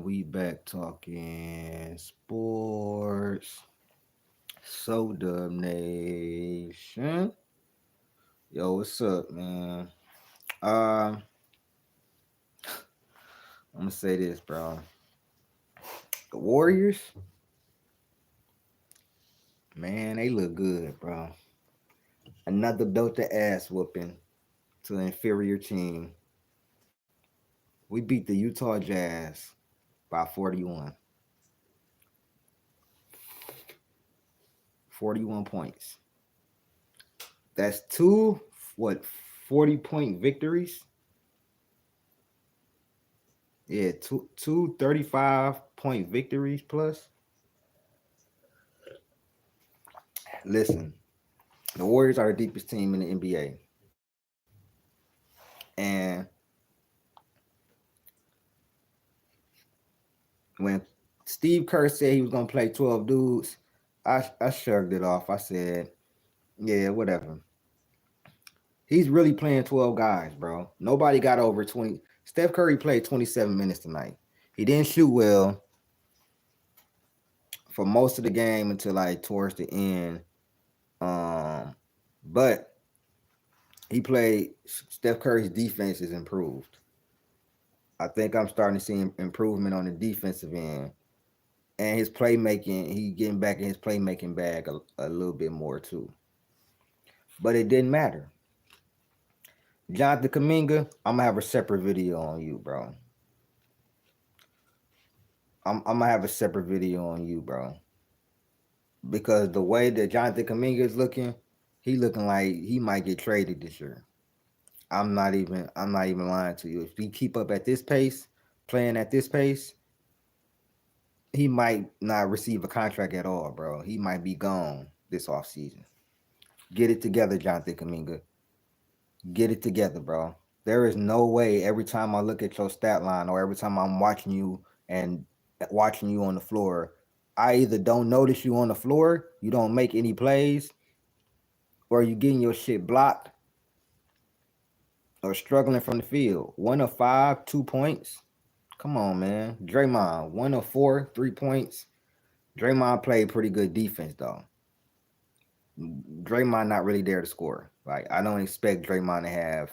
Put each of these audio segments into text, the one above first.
We back talking sports. So Dub Nation. Yo, what's up, man? Uh, I'm gonna say this, bro. The Warriors, man, they look good, bro. Another belt the ass whooping to an inferior team. We beat the Utah Jazz by 41. 41 points. That's two, what, 40-point victories? Yeah, two 35-point victories plus. Listen, the Warriors are the deepest team in the NBA. And when Steve Kerr said he was gonna play 12 dudes, I shrugged it off. I said, yeah, whatever. He's really playing 12 guys, bro. Nobody got over 20. Steph Curry played 27 minutes tonight. He didn't shoot well for most of the game until like towards the end. But he played. Steph Curry's defense is improved. I think I'm starting to see improvement on the defensive end, and his playmaking. He getting back in his playmaking bag a little bit more too. But it didn't matter. Jonathan Kuminga, I'm gonna have a separate video on you, bro. I'm gonna have a separate video on you, bro. Because the way that Jonathan Kuminga is looking, he looking like he might get traded this year. I'm not even lying to you. If he keep up at this pace, playing at this pace, he might not receive a contract at all, bro. He might be gone this offseason. Get it together, Jonathan Kuminga. Get it together, bro. There is no way every time I look at your stat line or every time I'm watching you and watching you on the floor, I either don't notice you on the floor, you don't make any plays, or you getting your shit blocked or struggling from the field. 1 of 5, 2 points. Come on, man. Draymond, 1 of 4, 3 points. Draymond played pretty good defense, though. Draymond not really there to score. Like, I don't expect Draymond to have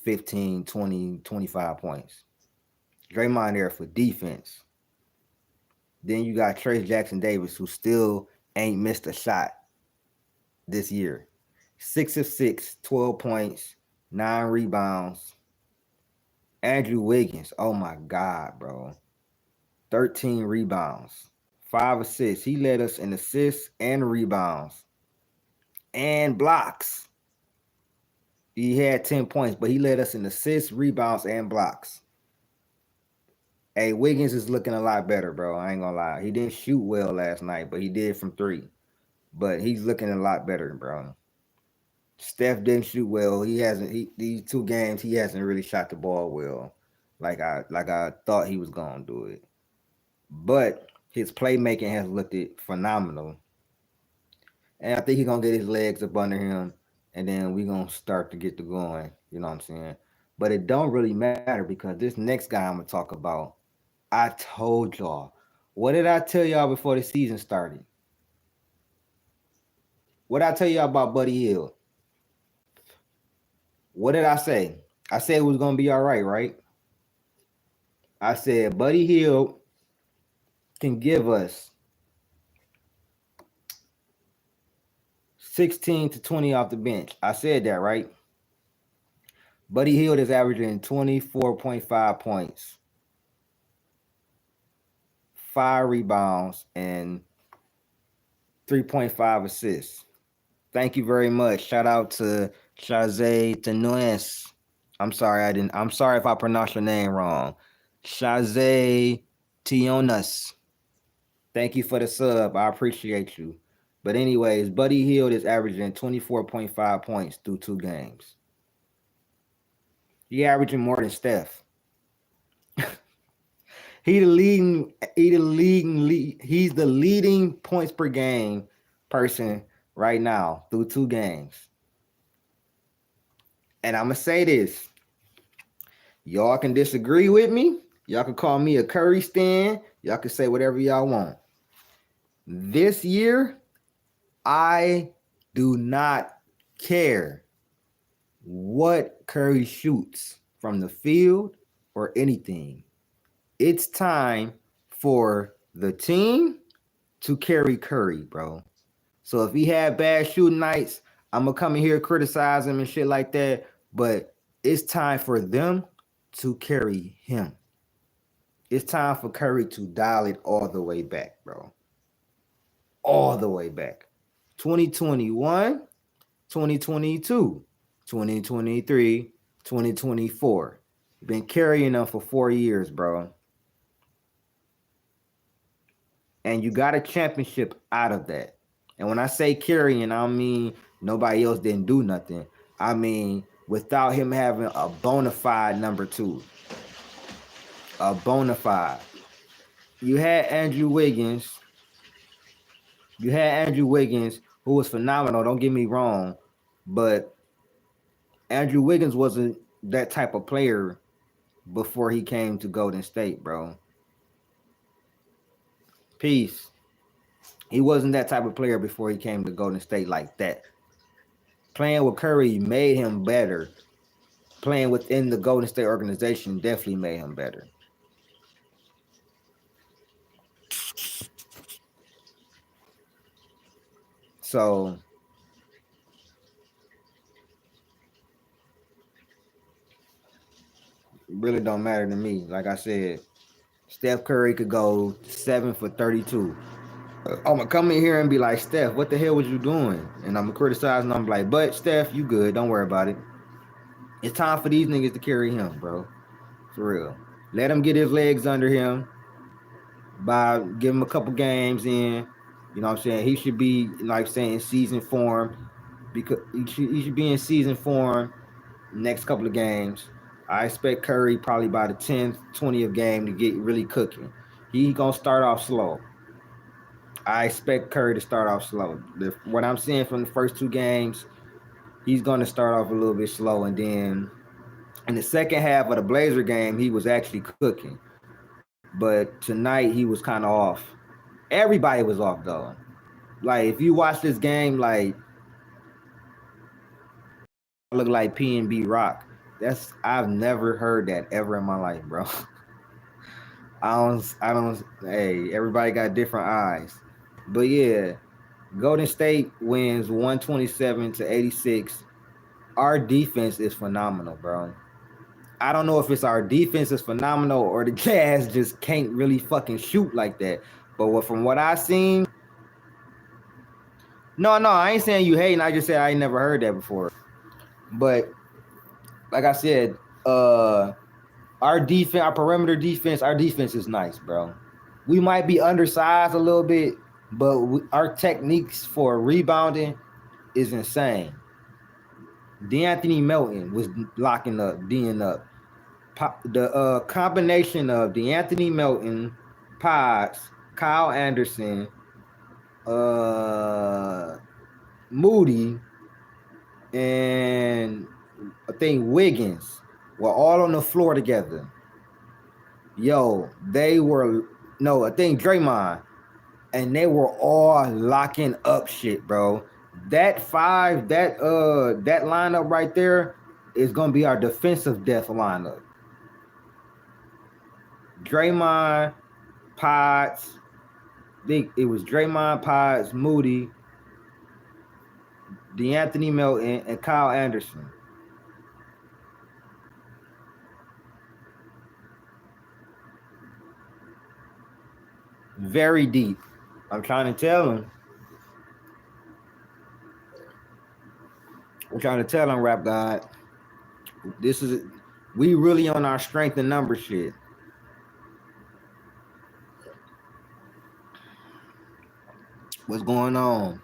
15, 20, 25 points. Draymond there for defense. Then you got Trace Jackson Davis, who still ain't missed a shot this year. 6 of 6, 12 points, 9 rebounds. Andrew Wiggins, oh my God, bro. 13 rebounds, 5 assists. He led us in assists and rebounds and blocks. He had 10 points, but he led us in assists, rebounds, and blocks. Hey, Wiggins is looking a lot better, bro. I ain't gonna lie. He didn't shoot well last night, but he did from 3. But he's looking a lot better, bro. Steph didn't shoot well. He hasn't. These 2 games he hasn't really shot the ball well, like I thought he was gonna do it. But his playmaking has looked phenomenal, and I think he's gonna get his legs up under him, and then we gonna start to get to going. You know what I'm saying? But it don't really matter because this next guy I'm gonna talk about, I told y'all. What did I tell y'all before the season started? What did I tell y'all about Buddy Hield? What did I say? I said it was gonna be all right, right? I said Buddy Hield can give us 16 to 20 off the bench. I said that, right? Buddy Hield is averaging 24.5 points, 5 rebounds, and 3.5 assists. Thank you very much. Shout out to Shazay Tenoes. I'm sorry if I pronounced your name wrong. Shazay Tionas. Thank you for the sub. I appreciate you. But anyways, Buddy Hield is averaging 24.5 points through 2 games. He averaging more than Steph. He's the leading points per game person right now through 2 games. And I'm gonna say this. Y'all can disagree with me. Y'all can call me a Curry stan. Y'all can say whatever y'all want. This year, I do not care what Curry shoots from the field or anything. It's time for the team to carry Curry, bro. So if he had bad shooting nights, I'm gonna come in here criticize him and shit like that. But it's time for them to carry him. It's time for Curry to dial it all the way back, bro. All the way back. 2021, 2022, 2023, 2024. Been carrying them for 4 years, bro. And you got a championship out of that. And when I say carrying, I don't mean nobody else didn't do nothing. I mean without him having a bona fide number two. A bona fide. You had Andrew Wiggins. Who was phenomenal, don't get me wrong. But Andrew Wiggins wasn't that type of player before he came to Golden State, bro. Peace. He wasn't that type of player before he came to Golden State like that. Playing with Curry made him better. Playing within the Golden State organization definitely made him better. So it really don't matter to me. Like I said, Steph Curry could go 7 for 32. I'm gonna come in here and be like, Steph, what the hell was you doing? And I'm gonna criticize and I'm like, but Steph, you good. Don't worry about it. It's time for these niggas to carry him, bro. For real. Let him get his legs under him by give him a couple games in. You know what I'm saying? He should be, like saying, season form. Because he should be in season form next couple of games. I expect Curry probably by the 10th, 20th game to get really cooking. He gonna start off slow. I expect Curry to start off slow. What I'm seeing from the first two games, he's gonna start off a little bit slow, and then in the second half of the Blazer game, he was actually cooking. But tonight he was kind of off. Everybody was off though. Like if you watch this game, like look like PNB Rock. I've never heard that ever in my life, bro. Hey, everybody got different eyes. But yeah, Golden State wins 127 to 86. Our defense is phenomenal, bro. I don't know if it's our defense is phenomenal or the Jazz just can't really fucking shoot like that. But from what I seen, no, I ain't saying you hating. I just said I ain't never heard that before. But like I said, our defense, our perimeter defense, our defense is nice, bro. We might be undersized a little bit, but our techniques for rebounding is insane. De'Anthony Melton was locking up, D'ing up. The combination of De'Anthony Melton, Potts, Kyle Anderson, Moody, and I think Wiggins were all on the floor together. Yo, I think Draymond, and they were all locking up shit, bro. That lineup right there is gonna be our defensive death lineup. Draymond, Potts, it was Draymond, Potts, Moody, De'Anthony Melton, and Kyle Anderson. Very deep. I'm trying to tell him. Rap God. We really on our strength and number shit. What's going on?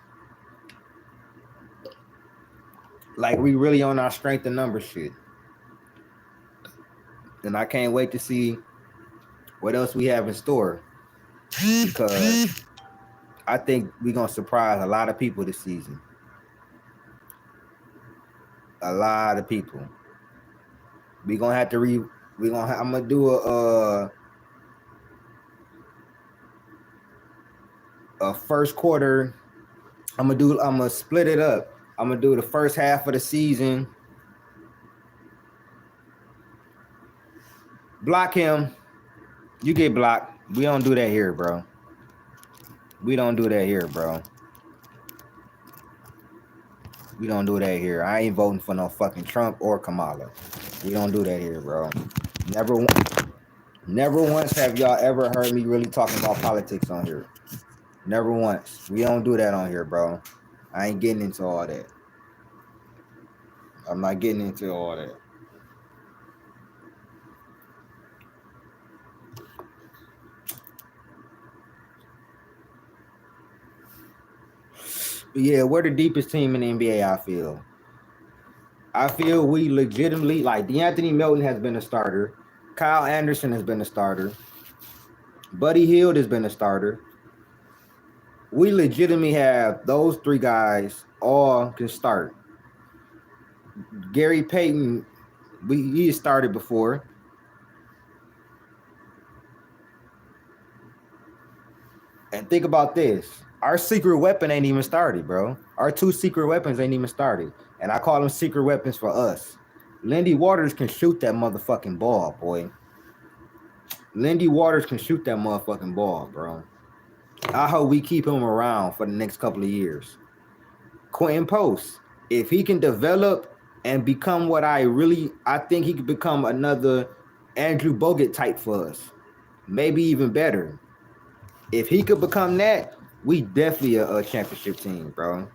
Like we really on our strength and number shit. And I can't wait to see what else we have in store. Because I think we're gonna surprise a lot of people this season. A lot of people. We're gonna have to I'm gonna do a first quarter. I'm gonna split it up. I'm gonna do the first half of the season. Block him. You get blocked. We don't do that here, bro. We don't do that here, bro. We don't do that here. I ain't voting for no fucking Trump or Kamala. We don't do that here, bro. Never once have y'all ever heard me really talking about politics on here. Never once. We don't do that on here, bro. I ain't getting into all that. I'm not getting into all that. But yeah, we're the deepest team in the NBA, I feel. I feel we legitimately, like, DeAnthony Melton has been a starter. Kyle Anderson has been a starter. Buddy Hield has been a starter. We legitimately have those three guys all can start. Gary Payton, he started before. And think about this. Our secret weapon ain't even started, bro. Our two secret weapons ain't even started. And I call them secret weapons for us. Lindy Waters can shoot that motherfucking ball, boy. Lindy Waters can shoot that motherfucking ball, bro. I hope we keep him around for the next couple of years. Quentin Post, if he can develop and become what I think he could become another Andrew Bogut type for us. Maybe even better. If he could become that, we definitely a championship team, bro.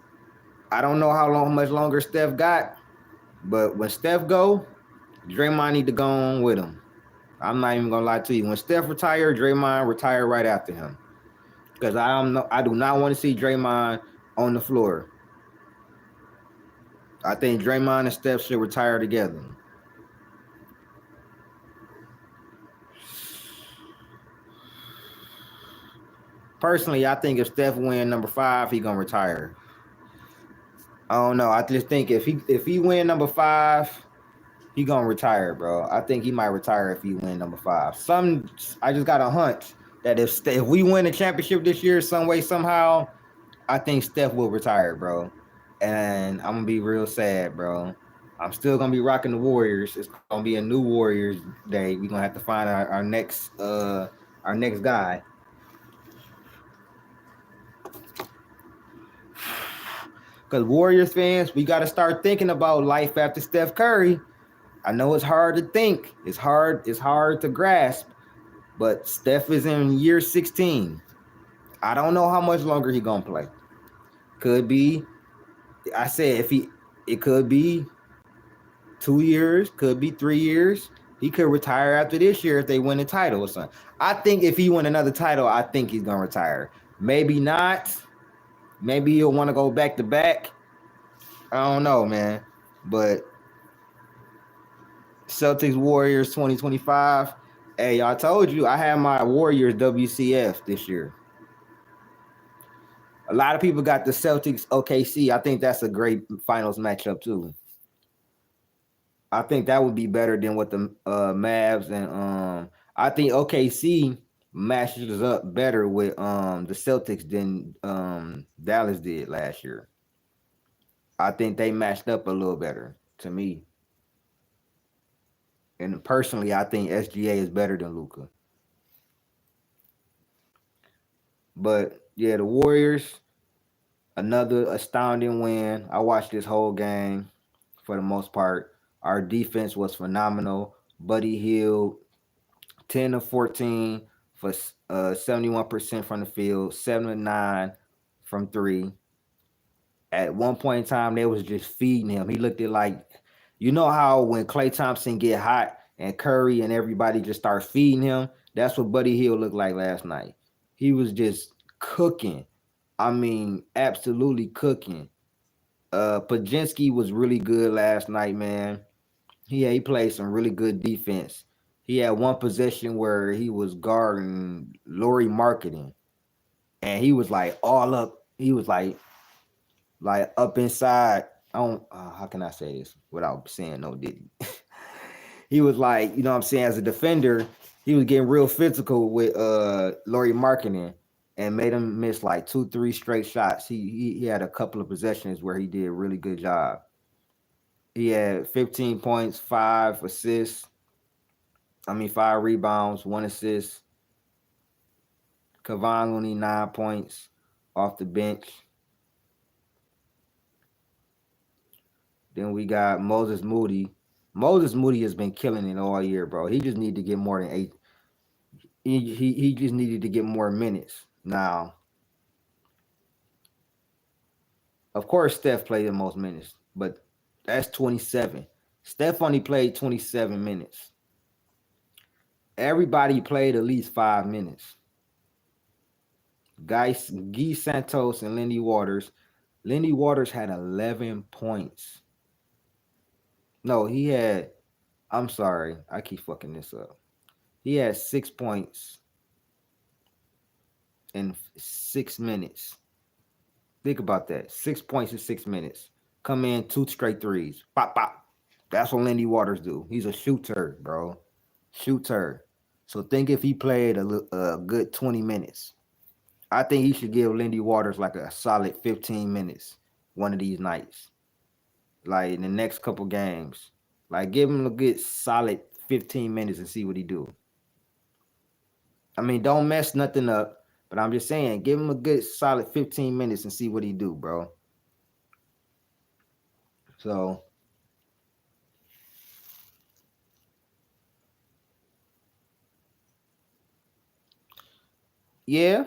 I don't know how much longer Steph got, but when Steph go, Draymond need to go on with him. I'm not even gonna lie to you. When Steph retired, Draymond retired right after him. Because I do not want to see Draymond on the floor. I think Draymond and Steph should retire together. Personally, I think if Steph win number 5, he gonna retire. I don't know. I just think if he win number 5, he gonna retire, bro. I think he might retire if he win number 5. I just got a hunch that if we win the championship this year, some way, somehow, I think Steph will retire, bro. And I'm gonna be real sad, bro. I'm still gonna be rocking the Warriors. It's gonna be a new Warriors day. We're gonna have to find our next guy. Because Warriors fans, we gotta start thinking about life after Steph Curry. I know it's hard to think. It's hard to grasp. But Steph is in year 16. I don't know how much longer he gonna play. Could be. I said it could be 2 years, could be 3 years. He could retire after this year if they win a title or something. I think if he win another title, I think he's gonna retire. Maybe not. Maybe he'll want to go back to back. I don't know, man. But Celtics Warriors 2025. Hey, I told you I had my Warriors WCF this year. A lot of people got the Celtics OKC. I think that's a great finals matchup too. I think that would be better than what the Mavs and I think OKC matches up better with the Celtics than Dallas did last year. I think they matched up a little better to me. And personally, I think SGA is better than Luka. But yeah, the Warriors, another astounding win. I watched this whole game for the most part. Our defense was phenomenal. Buddy Hield, 10 of 14 for 71% from the field, 7 of 9 from 3. At one point in time, they was just feeding him. He looked at like, you know how when Klay Thompson get hot and Curry and everybody just start feeding him? That's what Buddy Hield looked like last night. He was just cooking. I mean, absolutely cooking. Podziemski was really good last night, man. He played some really good defense. He had one possession where he was guarding Lauri Markkanen, and he was like all up. He was like up inside. I don't. How can I say this without saying no diddy? he was like, you know what I'm saying, as a defender, he was getting real physical with Lauri Markkanen and made him miss like 2-3 straight shots. He had a couple of possessions where he did a really good job. He had 15 points, 5 assists. 5 rebounds, 1 assist. Kevon Looney, 9 points off the bench. Then we got Moses Moody. Moses Moody has been killing it all year, bro. He just need to get more than 8. He just needed to get more minutes. Now, of course, Steph played the most minutes, but that's 27. Steph only played 27 minutes. Everybody played at least 5 minutes. Guy Santos and Lindy Waters. Lindy Waters had 11 points. No, he had, I'm sorry, I keep fucking this up. He had 6 points in 6 minutes. Think about that. 6 points in 6 minutes. Come in 2 straight threes. Pop, pop. That's what Lindy Waters do. He's a shooter, bro. Shooter. So think if he played a good 20 minutes. I think he should give Lindy Waters like a solid 15 minutes one of these nights. Like in the next couple games. Like give him a good solid 15 minutes and see what he do. Don't mess nothing up. But I'm just saying, give him a good solid 15 minutes and see what he do, bro. So, yeah.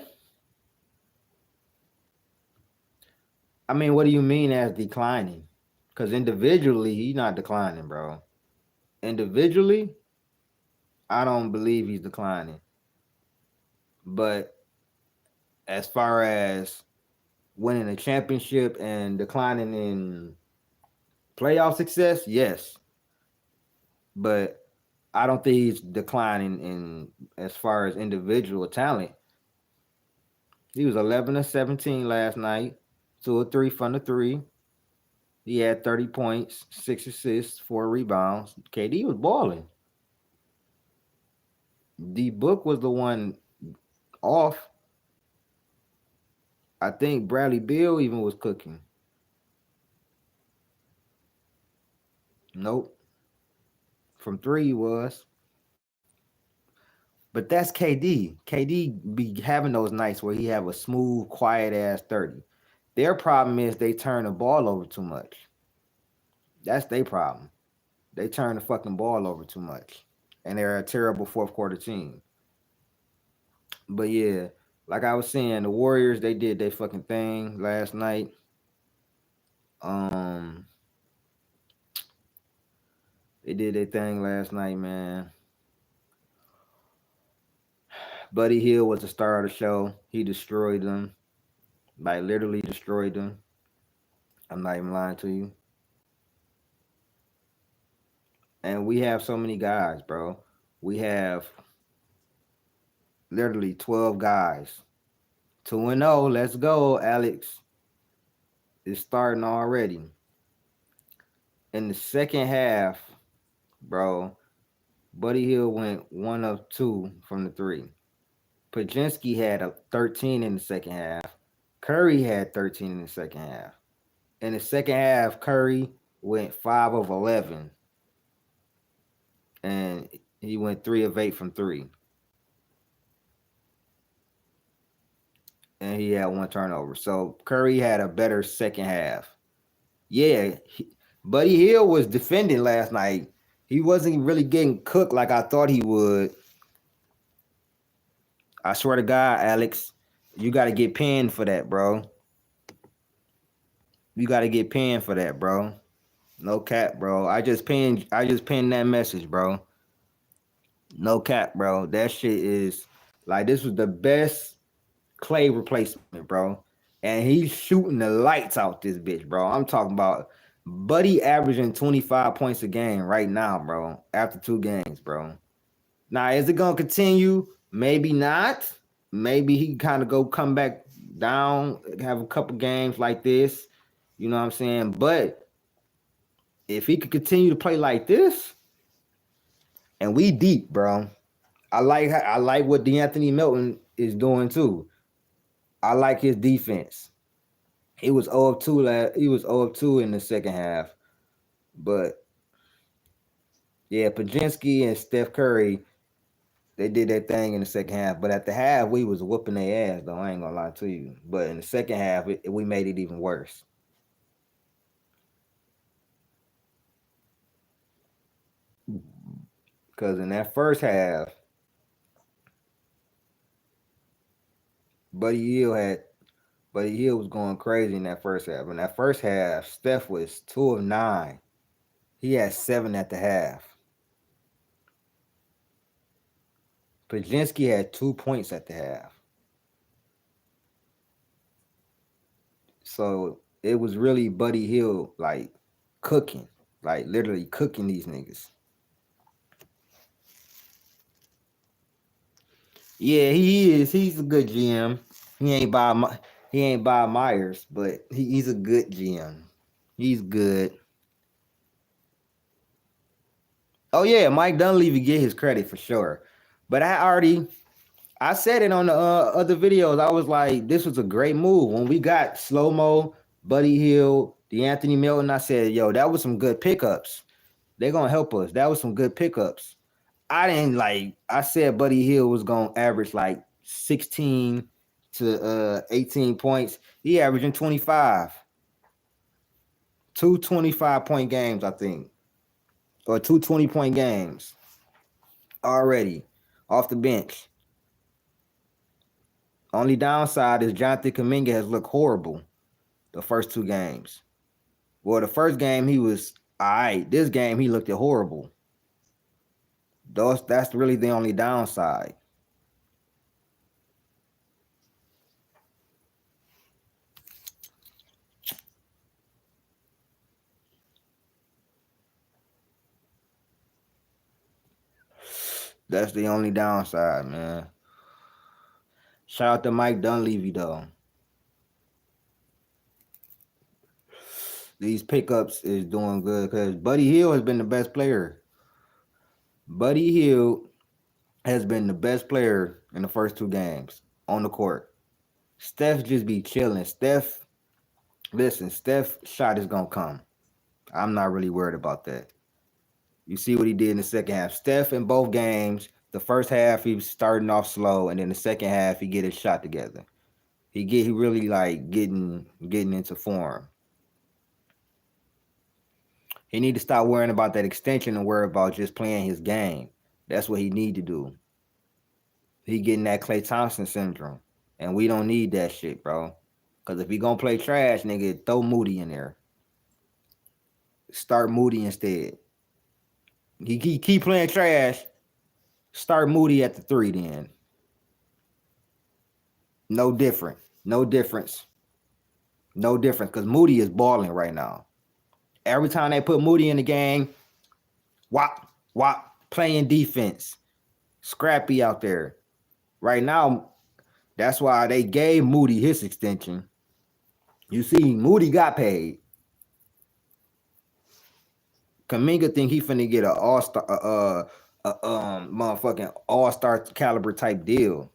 What do you mean as declining? Because individually, he's not declining, bro. Individually, I don't believe he's declining. But as far as winning a championship and declining in playoff success, yes. But I don't think he's declining in as far as individual talent. He was 11-17 last night, 2 or 3 from the 3. He had 30 points, 6 assists, 4 rebounds. KD was balling. D-Book was the one off. I think Bradley Beal even was cooking. Nope. From 3 he was. But that's KD. KD be having those nights where he have a smooth, quiet ass 30. Their problem is they turn the ball over too much. That's their problem. They turn the fucking ball over too much. And they're a terrible fourth quarter team. But yeah, like I was saying, the Warriors, they did their fucking thing last night. They did their thing last night, man. Buddy Hield was the star of the show. He destroyed them. Like literally destroyed them. I'm not even lying to you. And we have so many guys, bro. We have literally 12 guys. 2-0. Let's go, Alex. It's starting already. In the second half, bro, Buddy Hield went 1 of 2 from the 3. Podziemski had a 13 in the second half. Curry had 13 in the second half. In the second half, Curry went 5 of 11. And he went 3 of 8 from 3. And he had 1 turnover. So Curry had a better second half. Yeah, Buddy Hield was defending last night. He wasn't really getting cooked like I thought he would. I swear to God, Alex, you got to get pinned for that, bro. You got to get pinned for that, bro. No cap, bro. I just pinned that message, bro. No cap, bro. That shit is like this was the best Clay replacement, bro. And he's shooting the lights out this bitch, bro. I'm talking about Buddy averaging 25 points a game right now, bro. After 2 games, bro. Now, is it gonna continue? Maybe not. Maybe he kind of come back down, have a couple games like this. You know what I'm saying? But if he could continue to play like this, And we deep, bro. I like what DeAnthony Melton is doing too. I like his defense. He was 0 of 2 he was 0 of 2 in the second half. But yeah, Pajinski and Steph Curry, they did their thing in the second half. But at the half, we was whooping their ass, though. I ain't gonna lie to you. But in the second half, we made it even worse. Because in that first half, Buddy Hield was going crazy in that first half. In that first half, Steph was 2 of 9. He had 7 at the half. Pajinski had 2 points at the half. So it was really Buddy Hield like cooking, like literally cooking these niggas. Yeah, he is. He's a good GM. He ain't Bob Myers, but he's a good GM. He's good. Oh yeah, Mike Dunleavy get his credit for sure. But I said it on the other videos. I was like, this was a great move. When we got Slow Mo, Buddy Hield, DeAnthony Melton, I said, yo, that was some good pickups. They're gonna help us. That was some good pickups. I said Buddy Hield was gonna average like 16 to 18 points. He averaging 25. 2 25-point games, I think. Or 2 20-point games already off the bench. Only downside is Jonathan Kuminga has looked horrible the first 2 games. Well, the first game he was all right. This game he looked horrible. That's really the only downside. That's the only downside, man. Shout out to Mike Dunleavy, though. These pickups is doing good because Buddy Hield has been the best player. Buddy Hield has been the best player in the first 2 games on the court. Steph just be chilling. Steph shot is going to come. I'm not really worried about that. You see what he did in the second half. Steph in both games, the first half he was starting off slow, and then the second half he get his shot together. He really like getting into form. He need to stop worrying about that extension and worry about just playing his game. That's what he need to do. He getting that Klay Thompson syndrome, and we don't need that shit, bro. Because if he gonna play trash, nigga, throw Moody in there. Start Moody instead. He keep playing trash. Start Moody at the 3 then. No different. No difference. No difference because Moody is balling right now. Every time they put Moody in the game, wop, playing defense. Scrappy out there. Right now, that's why they gave Moody his extension. You see, Moody got paid. Kuminga think he finna get an all-star, motherfucking all-star caliber type deal.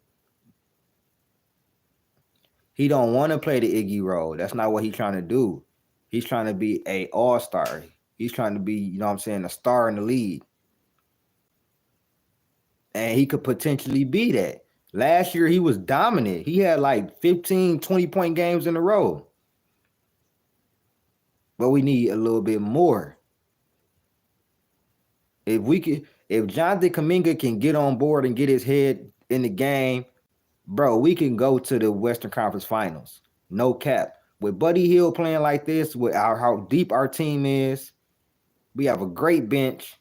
He don't want to play the Iggy role. That's not what he's trying to do. He's trying to be a all-star. He's trying to be, you know what I'm saying, a star in the league. And he could potentially be that. Last year, he was dominant. He had like 15, 20-point games in a row. But we need a little bit more. If Jonathan Kuminga can get on board and get his head in the game, bro, we can go to the Western Conference Finals. No cap. With Buddy Hield playing like this, with how deep our team is, we have a great bench.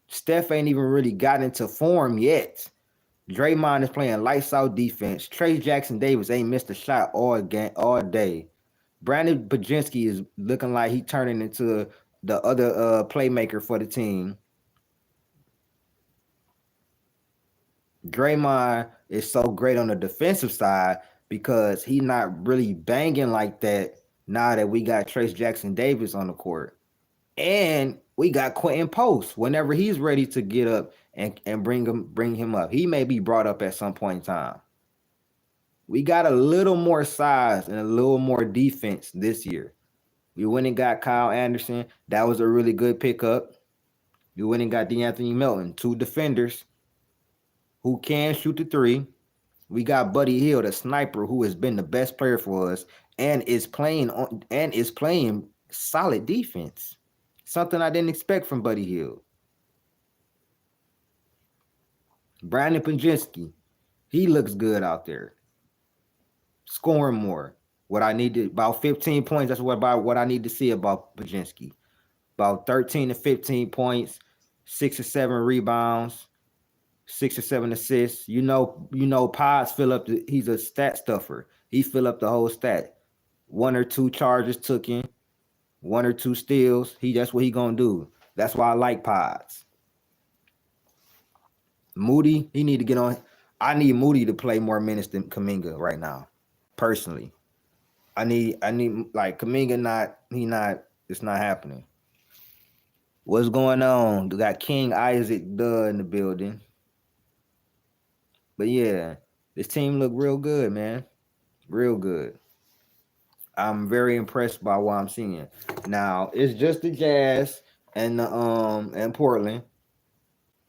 Steph ain't even really gotten into form yet. Draymond is playing lights out defense. Trayce Jackson-Davis ain't missed a shot all day. Brandon Pajinski is looking like he turning into the other playmaker for the team. Draymond is so great on the defensive side because he's not really banging like that now that we got Trayce Jackson-Davis on the court. And we got Quentin Post whenever he's ready to get up and bring him up. He may be brought up at some point in time. We got a little more size and a little more defense this year. We went and got Kyle Anderson. That was a really good pickup. We went and got DeAnthony Melton, 2 defenders who can shoot the 3. We got Buddy Hield, a sniper who has been the best player for us and is playing solid defense. Something I didn't expect from Buddy Hield. Brandon Podziemski, he looks good out there. Scoring more. What I need to about 15 points. That's what I need to see about Podziemski. About 13 to 15 points, 6 or 7 rebounds, 6 or 7 assists. You know, Pods he's a stat stuffer. He fill up the whole stat. 1 or 2 charges took in, 1 or 2 steals. That's what he gonna do. That's why I like Pods. Moody, he need to get on. I need Moody to play more minutes than Kuminga right now. Personally. I need like Kuminga it's not happening. What's going on? We got King Isaac Duh in the building. But yeah, this team look real good, man. Real good. I'm very impressed by what I'm seeing. Now, it's just the Jazz and Portland.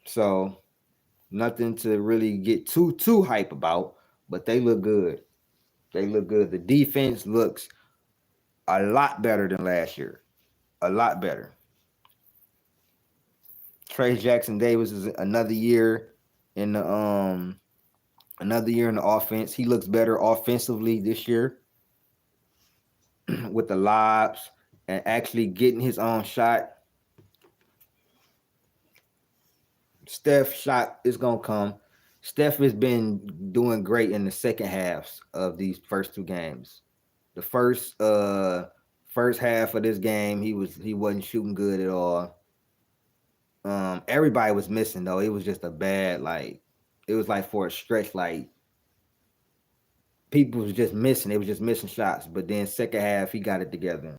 So nothing to really get too hype about, but they look good. They look good. The defense looks a lot better than last year. A lot better. Trayce Jackson-Davis is another year in the offense. He looks better offensively this year with the lobs and actually getting his own shot. Steph's shot is gonna come. Steph has been doing great in the second halves of these first 2 games. The first half of this game, he wasn't shooting good at all. Everybody was missing though. It was just a bad it was like for a stretch, like people was just missing. They was just missing shots. But then second half, he got it together.